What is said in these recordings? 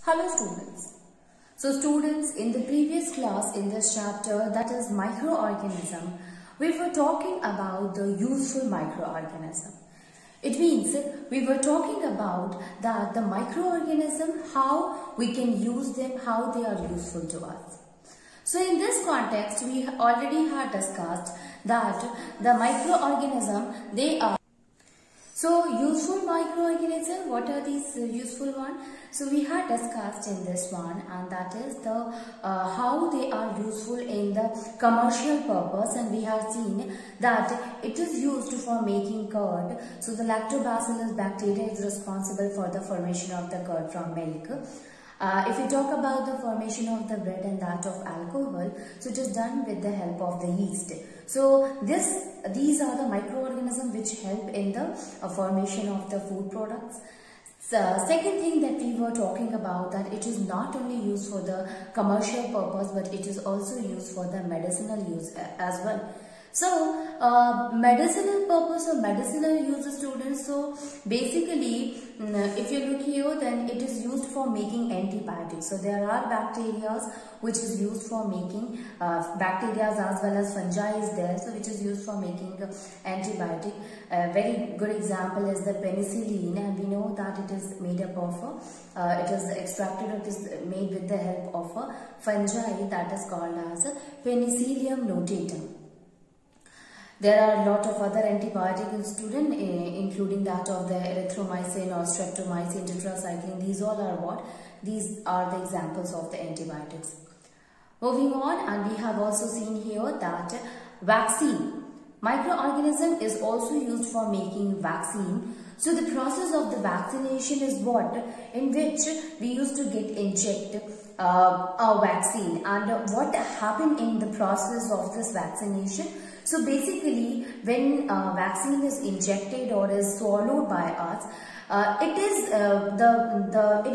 Hello students. So students, in the previous class in this chapter, that is microorganism, we were talking about the useful microorganism. It means we were talking about that the microorganism, how we can use them, how they are useful to us. So in this context, we already had discussed that the microorganism, they are useful microorganism, what are these useful ones? So we had discussed in this one, and that is the how they are useful in the commercial purpose, and we have seen that it is used for making curd. So the lactobacillus bacteria is responsible for the formation of the curd from milk. If we talk about the formation of the bread and that of alcohol, so it is done with the help of the yeast. So these are the microorganisms which help in the formation of the food products. Second thing that we were talking about, that it is not only used for the commercial purpose, but it is also used for the medicinal use as well. So medicinal purpose or medicinal use, students. So basically, if you look here, then it is used for making antibiotics. So there are bacteria which is used for making bacteria as well as fungi is there, so which is used for making antibiotic. A very good example is the penicillin, and we know that it is made up of it is extracted, it is made with the help of a fungi that is called as Penicillium notatum. There are a lot of other antibiotics, student, including that of the erythromycin or streptomycin, tetracycline. These all are what? These are the examples of the antibiotics. Moving on, and we have also seen here that vaccine. Microorganism is also used for making vaccine. So the process of the vaccination is what? In which we used to get inject a vaccine. And what happened in the process of this vaccination? So basically, when vaccine is injected or is swallowed by us, it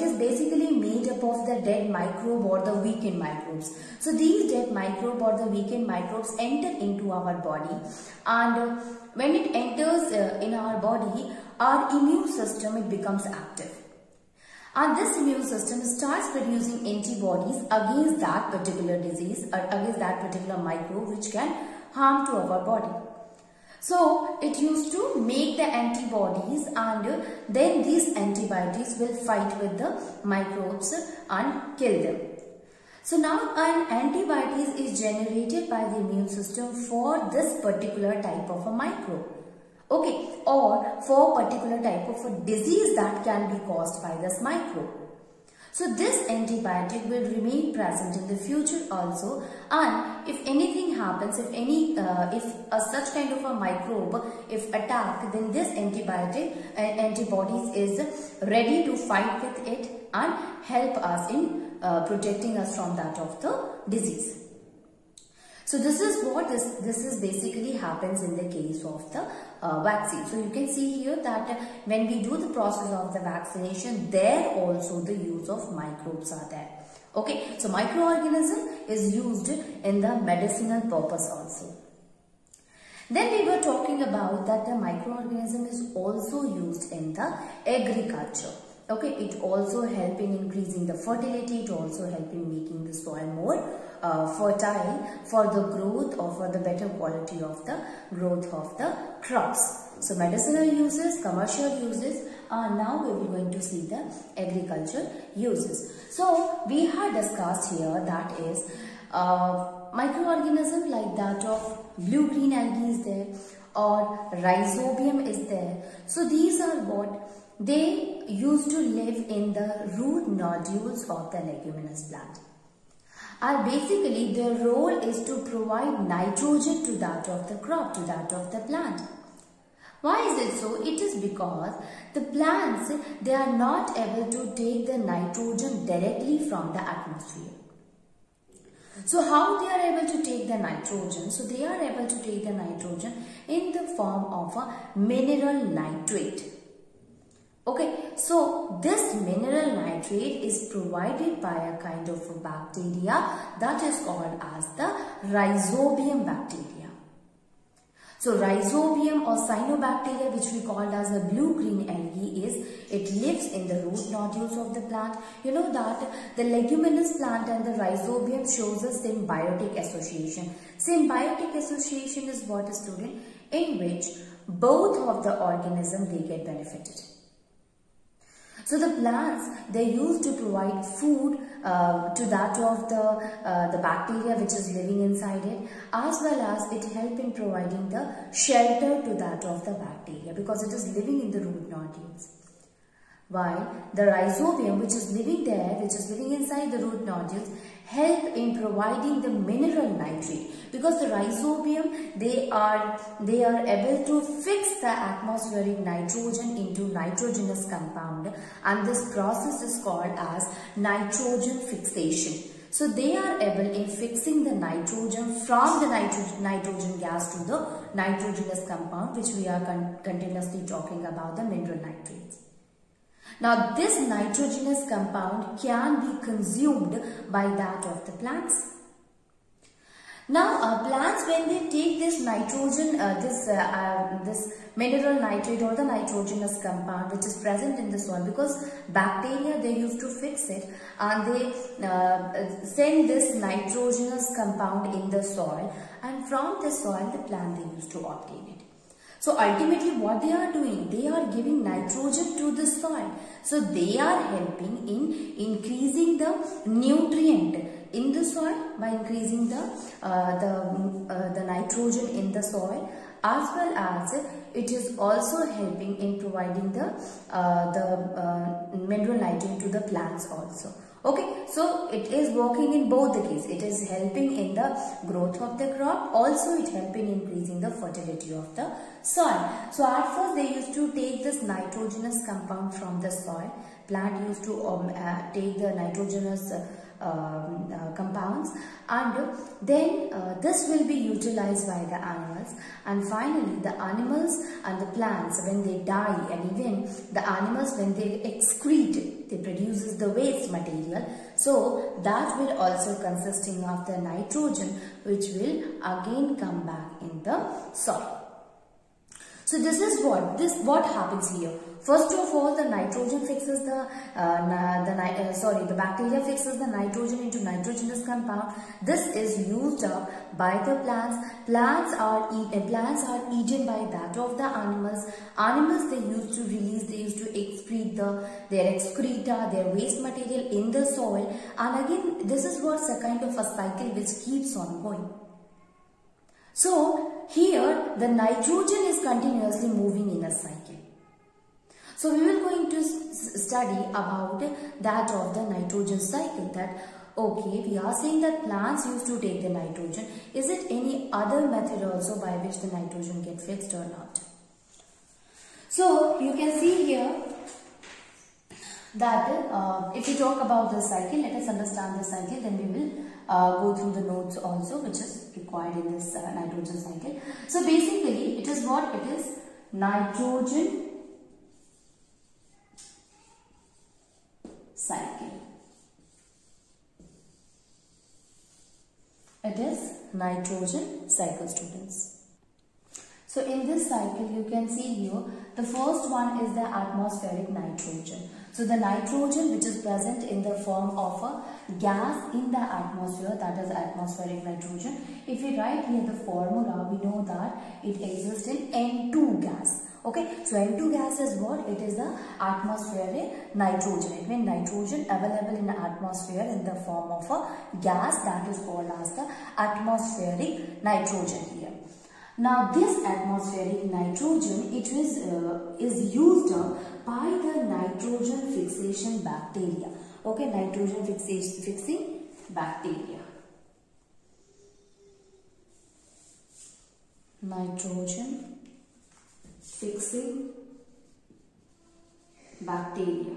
is basically made up of the dead microbe or the weakened microbes. So these dead microbe or the weakened microbes enter into our body, and when it enters in our body, our immune system, it becomes active. And this immune system starts producing antibodies against that particular disease or against that particular microbe which can harm to our body. So it used to make the antibodies, and then these antibodies will fight with the microbes and kill them. So now an antibodies is generated by the immune system for this particular type of a microbe. Okay, or for particular type of a disease that can be caused by this microbe. So this antibiotic will remain present in the future also, and if anything happens, if such kind of a microbe if attacked, then this antibodies is ready to fight with it and help us in protecting us from that of the disease. So this is what this is basically happens in the case of the vaccine. So you can see here that when we do the process of the vaccination, there also the use of microbes are there. Okay, so microorganism is used in the medicinal purpose also. Then we were talking about that the microorganism is also used in the agriculture. Okay, it also help in increasing the fertility, it also help in making the soil more fertile for the growth or for the better quality of the growth of the crops. So medicinal uses, commercial uses, now we are going to see the agriculture uses. So we had discussed here, that is microorganism like that of blue-green algae is there, or rhizobium is there. So these are what? They used to live in the root nodules of the leguminous plant. And basically their role is to provide nitrogen to that of the crop, to that of the plant. Why is it so? It is because the plants, they are not able to take the nitrogen directly from the atmosphere. So how they are able to take the nitrogen? So they are able to take the nitrogen in the form of a mineral nitrate. Okay, so this mineral nitrate is provided by a kind of a bacteria that is called as the rhizobium bacteria. So Rhizobium or cyanobacteria, which we called as a blue-green algae, it lives in the root nodules of the plant. You know that the leguminous plant and the rhizobium shows a symbiotic association. Symbiotic association is what, a student? In which both of the organisms, they get benefited. So the plants, they used to provide food to that of the bacteria which is living inside it, as well as it help in providing the shelter to that of the bacteria because it is living in the root nodules. While the rhizobium, which is living there, which is living inside the root nodules, help in providing the mineral nitrate, because the rhizobium, they are able to fix the atmospheric nitrogen into nitrogenous compound, and this process is called as nitrogen fixation. So they are able in fixing the nitrogen from the nitrogen gas to the nitrogenous compound, which we are continuously talking about, the mineral nitrates. Now this nitrogenous compound can be consumed by that of the plants. Now plants, when they take this nitrogen, this mineral nitrate or the nitrogenous compound which is present in the soil, because bacteria, they used to fix it and they send this nitrogenous compound in the soil, and from the soil the plant, they used to obtain it. So ultimately what they are doing, they are giving nitrogen to the soil. So they are helping in increasing the nutrient in the soil by increasing the nitrogen in the soil, as well as it is also helping in providing the mineral nitrogen to the plants also. Okay, so it is working in both the cases. It is helping in the growth of the crop, also it helping in increasing the fertility of the soil. So at first they used to take this nitrogenous compound from the soil. Plant used to take the nitrogenous compounds, and then this will be utilized by the animals, and finally the animals and the plants, when they die, and even the animals, when they excrete, they produces the waste material, so that will also consisting of the nitrogen, which will again come back in the soil. So this is what happens here. First of all, the nitrogen fixes the bacteria fixes the nitrogen into nitrogenous compound. This is used up by the plants. Plants are eaten by that of the animals. Animals, they used to release, they used to excrete their excreta, their waste material in the soil, and again this is what's a kind of a cycle which keeps on going. So here the nitrogen is continuously moving in a cycle. So we will going to study about that of the nitrogen cycle, that okay, we are saying that plants used to take the nitrogen. Is it any other method also by which the nitrogen get fixed or not? So you can see here that if we talk about the cycle, let us understand the cycle, then we will go through the notes also which is required in this nitrogen cycle. So basically it is what it is, nitrogen cycle. It is nitrogen cycle, students. So in this cycle you can see here, the first one is the atmospheric nitrogen. So the nitrogen which is present in the form of a gas in the atmosphere, that is atmospheric nitrogen. If we write here the formula, we know that it exists in N2 gas. Okay, so N2 gas is what? It is the atmospheric nitrogen. It means nitrogen available in the atmosphere in the form of a gas, that is called as the atmospheric nitrogen here. Now this atmospheric nitrogen, it is used up by the nitrogen fixation bacteria. Okay, nitrogen fixing bacteria. Nitrogen fixing bacteria.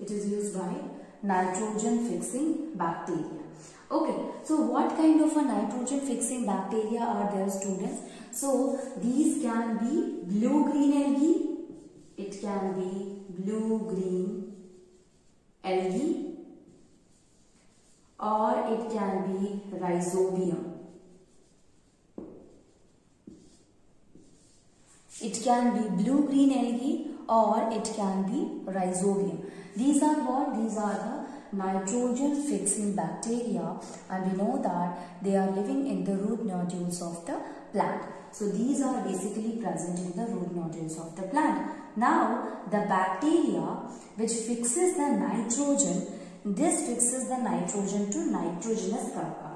It is used by nitrogen fixing bacteria. Okay, so what kind of a nitrogen fixing bacteria are there, students? So these can be blue-green algae, it can be blue-green algae, or it can be rhizobium. It can be blue-green algae or it can be rhizobium. These are what? These are the nitrogen fixing bacteria, and we know that they are living in the root nodules of the plant. So these are basically present in the root nodules of the plant. Now the bacteria which fixes the nitrogen, this fixes the nitrogen to nitrogenous compound.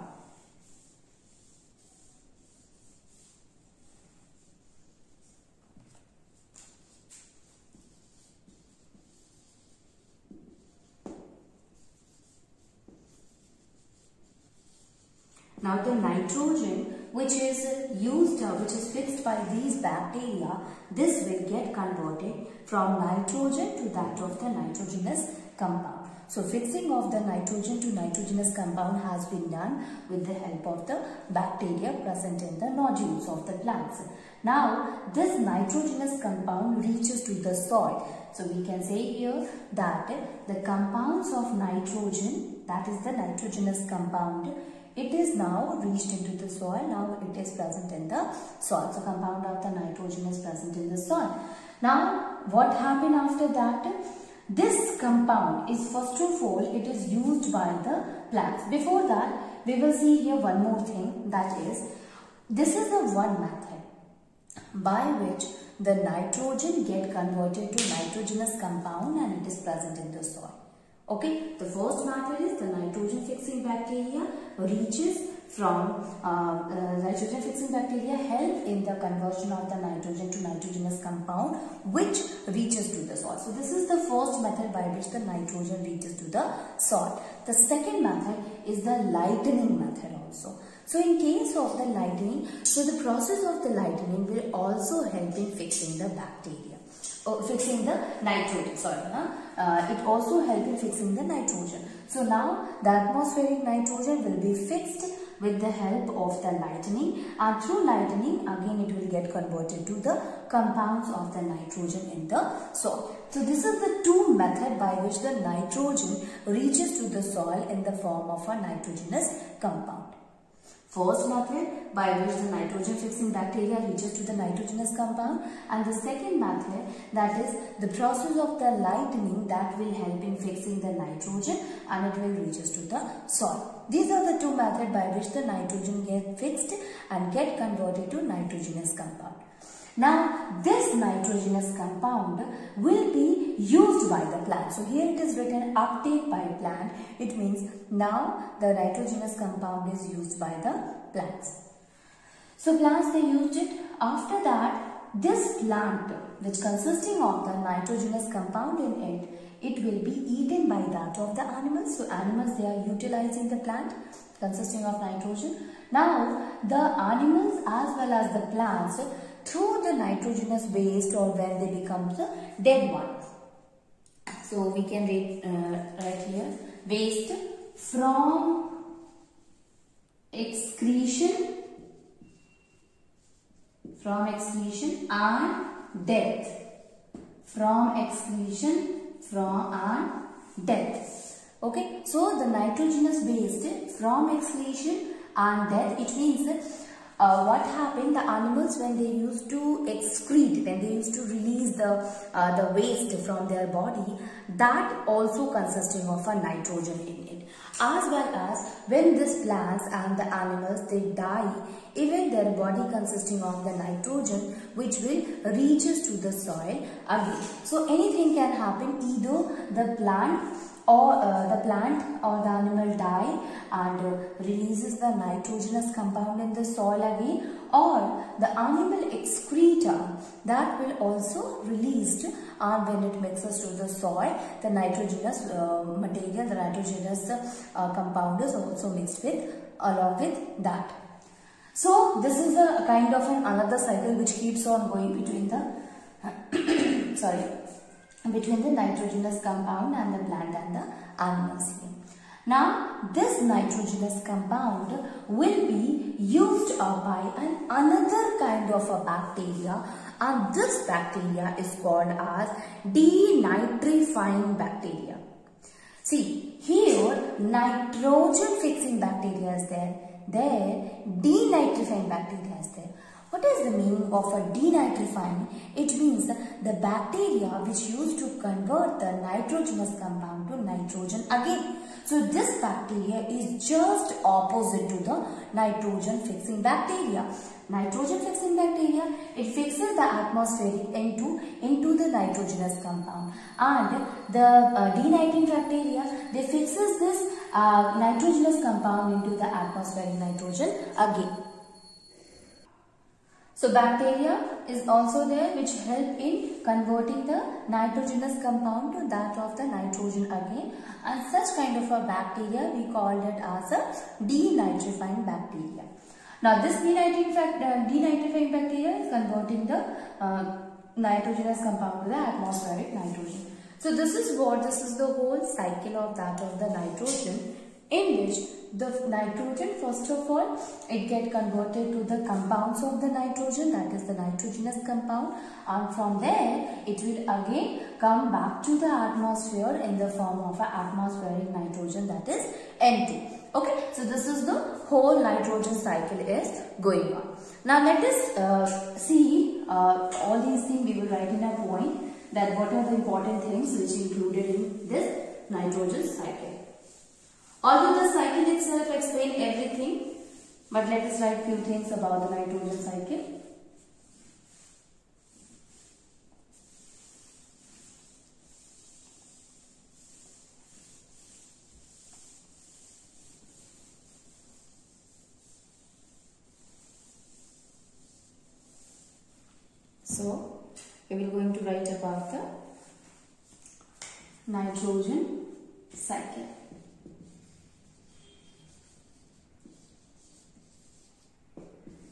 Now the nitrogen which is fixed by these bacteria, this will get converted from nitrogen to that of the nitrogenous compound. So fixing of the nitrogen to nitrogenous compound has been done with the help of the bacteria present in the nodules of the plants. Now this nitrogenous compound reaches to the soil. So we can say here that the compounds of nitrogen, that is the nitrogenous compound, it is now reached into the soil. Now it is present in the soil. So compound of the nitrogen is present in the soil. Now what happened after that? This compound is, first of all, it is used by the plants. Before that, we will see here one more thing, that is, this is the one method by which the nitrogen get converted to nitrogenous compound and it is present in the soil. Okay, the first method is the nitrogen fixing bacteria reaches from nitrogen fixing bacteria help in the conversion of the nitrogen to nitrogenous compound which reaches to the soil. So this is the first method by which the nitrogen reaches to the soil. The second method is the lightning method also. So in case of the lightning, so the process of the lightning will also help in fixing the bacteria. Fixing the nitrogen, it also helps in fixing the nitrogen. So now the atmospheric nitrogen will be fixed with the help of the lightning, and through lightning again it will get converted to the compounds of the nitrogen in the soil. So this is the two methods by which the nitrogen reaches to the soil in the form of a nitrogenous compound. First method by which the nitrogen fixing bacteria reaches to the nitrogenous compound, and the second method, that is the process of the lightning, that will help in fixing the nitrogen and it will reaches to the soil. These are the two methods by which the nitrogen gets fixed and get converted to nitrogenous compound. Now this nitrogenous compound will be used by the plant. So here it is written uptake by plant. It means now the nitrogenous compound is used by the plants. So plants, they used it. After that, this plant which consisting of the nitrogenous compound in it, it will be eaten by that of the animals. So animals, they are utilizing the plant consisting of nitrogen. Now the animals as well as the plants, through the nitrogenous waste, or when they become the dead ones. So we can write here waste from excretion and death. From excretion and death. Okay, so the nitrogenous waste from excretion and death, it means what happened, the animals, when they used to excrete, when they used to release the waste from their body, that also consisting of a nitrogen in it. As well as when these plants and the animals, they die, even their body consisting of the nitrogen which will reaches to the soil again. So anything can happen, either the plant or the animal die and releases the nitrogenous compound in the soil again, or the animal excreta, that will also released, and when it mixes to the soil, the nitrogenous material, the nitrogenous compound is also mixed with along with that. So this is a kind of another cycle which keeps on going between the between the nitrogenous compound and the plant and the animals here. Now this nitrogenous compound will be used by another kind of a bacteria, and this bacteria is called as denitrifying bacteria. See, Here nitrogen fixing bacteria is there. There denitrifying bacteria is there. What is the meaning of a denitrifying? It means the bacteria which used to convert the nitrogenous compound to nitrogen again. So this bacteria is just opposite to the nitrogen fixing bacteria. Nitrogen fixing bacteria, it fixes the atmospheric into the nitrogenous compound, and the denitring bacteria, they fixes this nitrogenous compound into the atmospheric nitrogen again. So bacteria is also there which help in converting the nitrogenous compound to that of the nitrogen again, and such kind of a bacteria we called it as a denitrifying bacteria. Now this denitrifying bacteria is converting the nitrogenous compound to the atmospheric nitrogen. So this is the whole cycle of that of the nitrogen, in which the nitrogen, first of all, it get converted to the compounds of the nitrogen, that is the nitrogenous compound, and from there it will again come back to the atmosphere in the form of an atmospheric nitrogen, that is N2. Okay, so this is the whole nitrogen cycle is going on. Now let us see all these things we will write in a point, that what are the important things which included in this nitrogen cycle. Although the cycle itself explains everything, but let us write few things about the nitrogen cycle. So, we will going to write about the nitrogen cycle.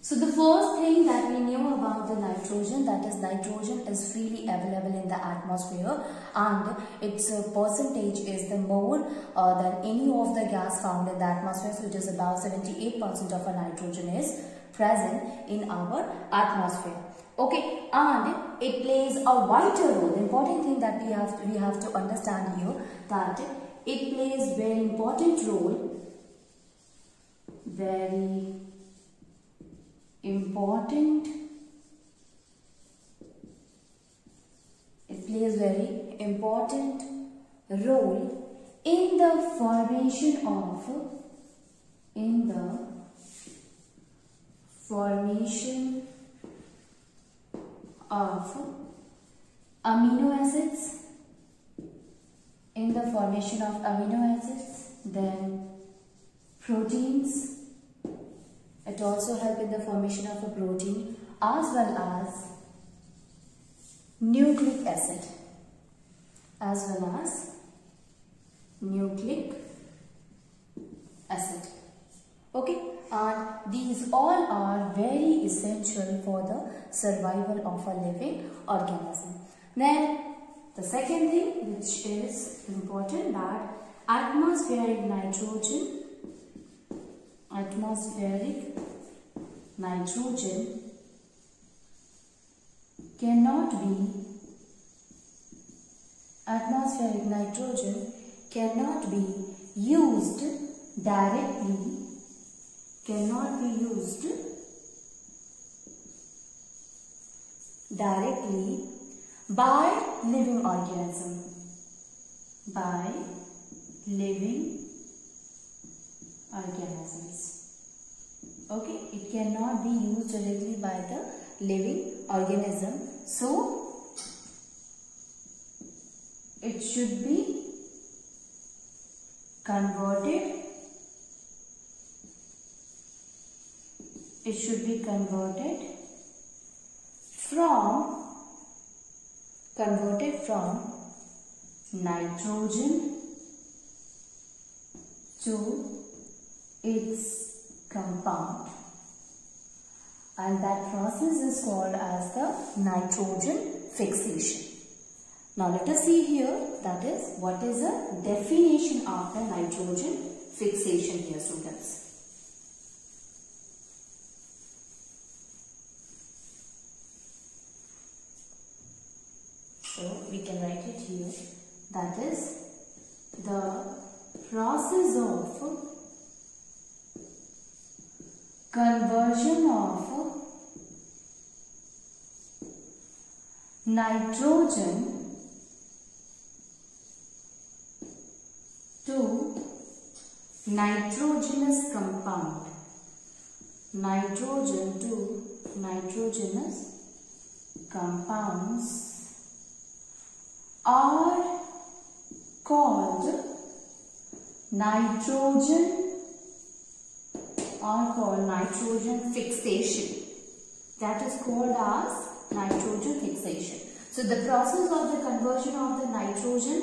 So the first thing that we knew about the nitrogen, that is nitrogen is freely available in the atmosphere, and its percentage is the more than any of the gas found in the atmosphere, which is about 78% of our nitrogen is present in our atmosphere. Okay, and it plays a vital role. The important thing that we have to understand here, that it plays very important role, very important. It plays very important role in the formation of amino acids, then proteins. It also helps in the formation of a protein, as well as nucleic acid, Okay, and these all are very essential for the survival of a living organism. Then the second thing which is important, that atmospheric nitrogen cannot be used directly by living organisms. Okay, it cannot be used directly by the living organism. So it should be converted from nitrogen to its compound, and that process is called as the nitrogen fixation. Now let us see here, that is, what is the definition of the nitrogen fixation here, students. So we can write it here, that is the process of conversion of nitrogen to nitrogenous compound. Nitrogen to nitrogenous compounds are called nitrogen fixation. That is called as nitrogen fixation. So the process of the conversion of the nitrogen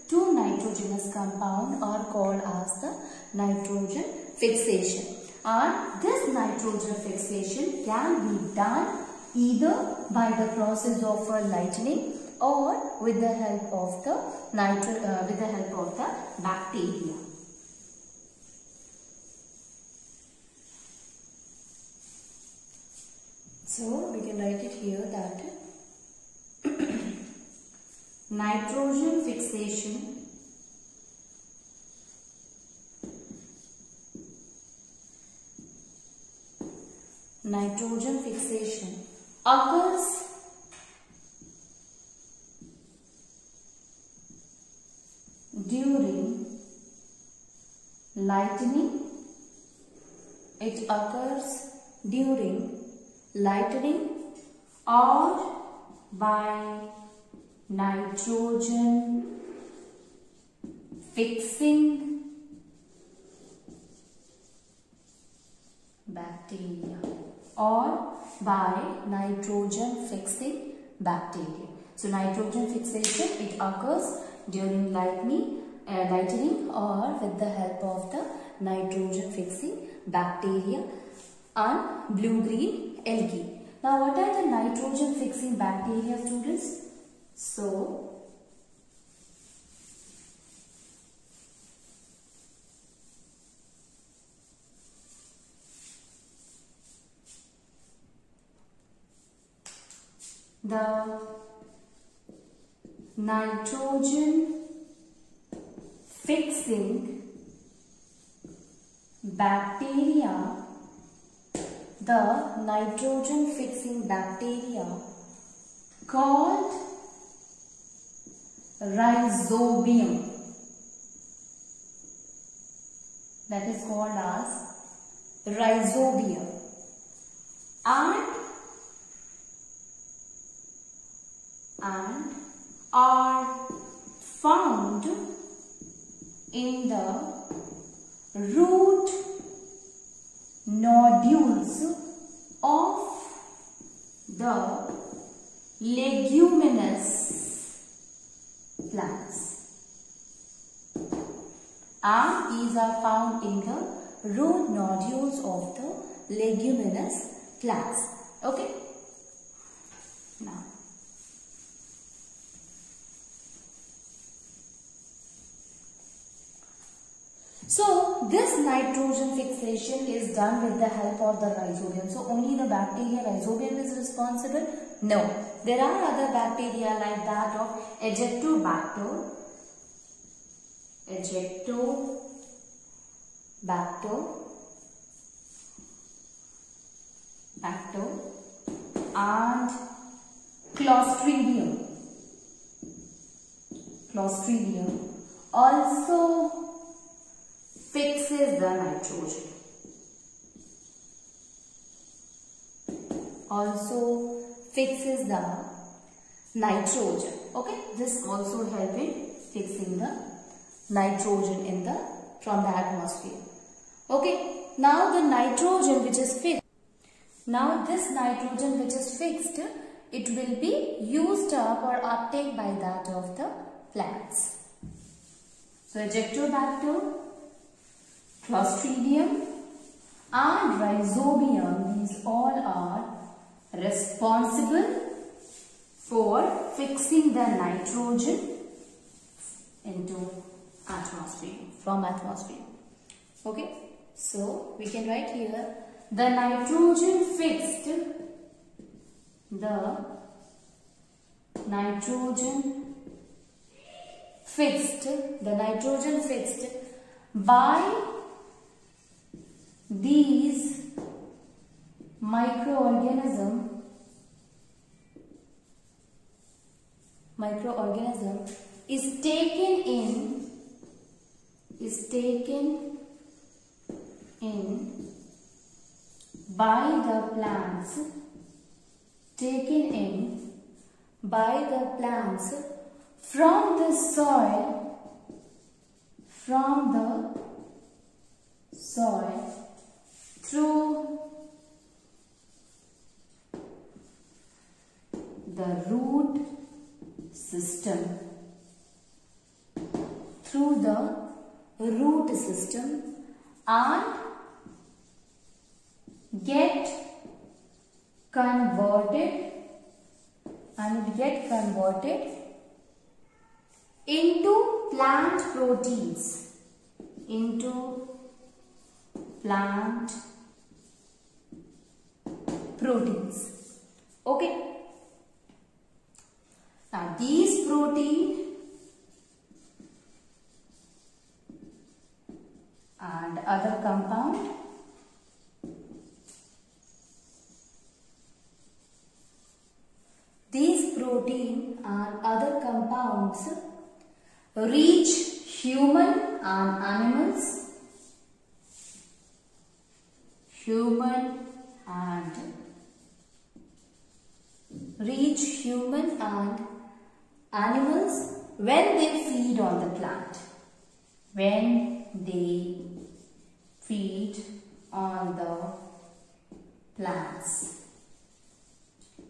to nitrogenous compound are called as the nitrogen fixation. And this nitrogen fixation can be done either by the process of lightning or with the help of the bacteria. So we can write it here that nitrogen fixation occurs during lightning. It occurs during lightning or by nitrogen fixing bacteria So nitrogen fixation, it occurs during lightning or with the help of the nitrogen fixing bacteria and blue-green algae. Now what are the nitrogen fixing bacteria, students? So the nitrogen fixing bacteria called rhizobium, that is called as rhizobium, and are found in the root nodules of the leguminous plants. And these are found in the root nodules of the leguminous plants. Okay? Now, so this nitrogen fixation is done with the help of the rhizobium. So only the bacteria rhizobium is responsible? No. There are other bacteria like that of Ejectobacter and Clostridium also fixes the nitrogen. Okay, this also help in fixing the nitrogen from the atmosphere. Okay, now the nitrogen which is fixed. Now this nitrogen which is fixed, it will be used up or uptake by that of the plants. So Ejectobacter, Clostridium and Rhizobium, these all are responsible for fixing the nitrogen from atmosphere. Okay, so we can write here the nitrogen fixed by these microorganism is taken in by the plants, from the soil through the root system, and get converted into plant proteins, Okay. Now these protein and other compound compounds reach human and animals,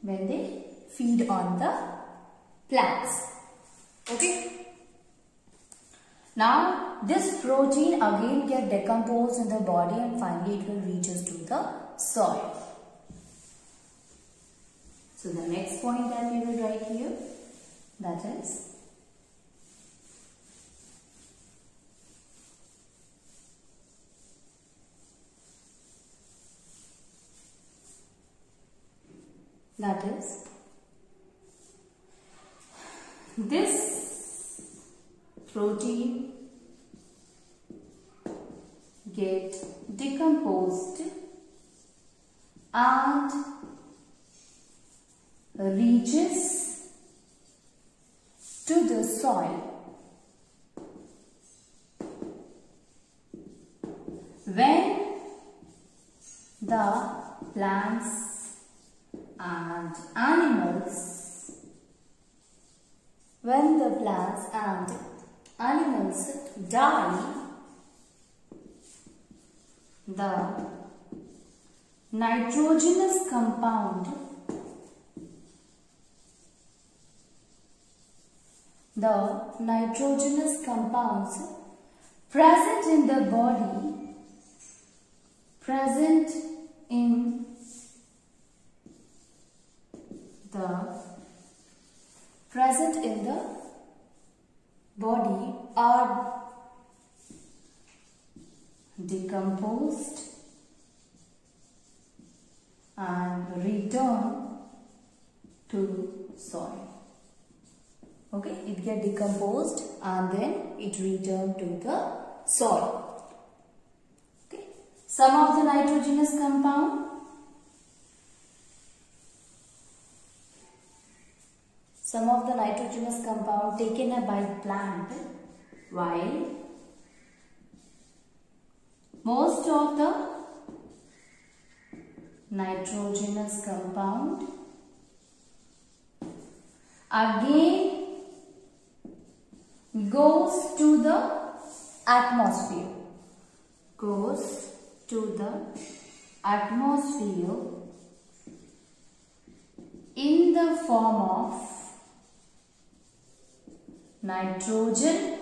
when they feed on the plant. Okay. Now this protein again get decomposed in the body and finally it will reaches to the soil. So the next point that we will write here, that is this protein get decomposed and reaches to the soil when the plants and animals die. The nitrogenous compounds present in the body are decomposed and return to soil. Okay, it get decomposed and then it return to the soil. Okay, some of the nitrogenous compound taken up by plant, while most of the nitrogenous compound again goes to the atmosphere. In the form of nitrogen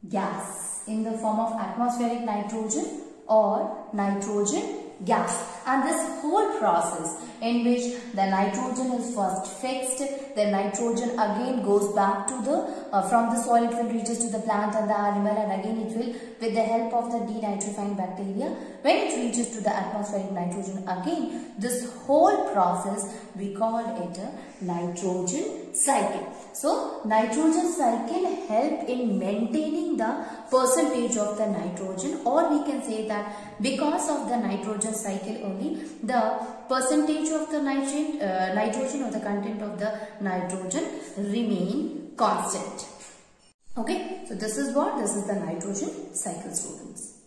gas, in the form of atmospheric nitrogen or nitrogen gas. And this whole process in which the nitrogen is first fixed, the nitrogen again goes back to the from the soil, it will reaches to the plant and the animal, and again it will, with the help of the denitrifying bacteria, when it reaches to the atmospheric nitrogen again, this whole process we call it a nitrogen cycle. So nitrogen cycle help in maintaining the percentage of the nitrogen, or we can say that because of the nitrogen cycle only the percentage of the nitrogen or the content of the nitrogen remain constant. Okay, so this is the nitrogen cycle, students.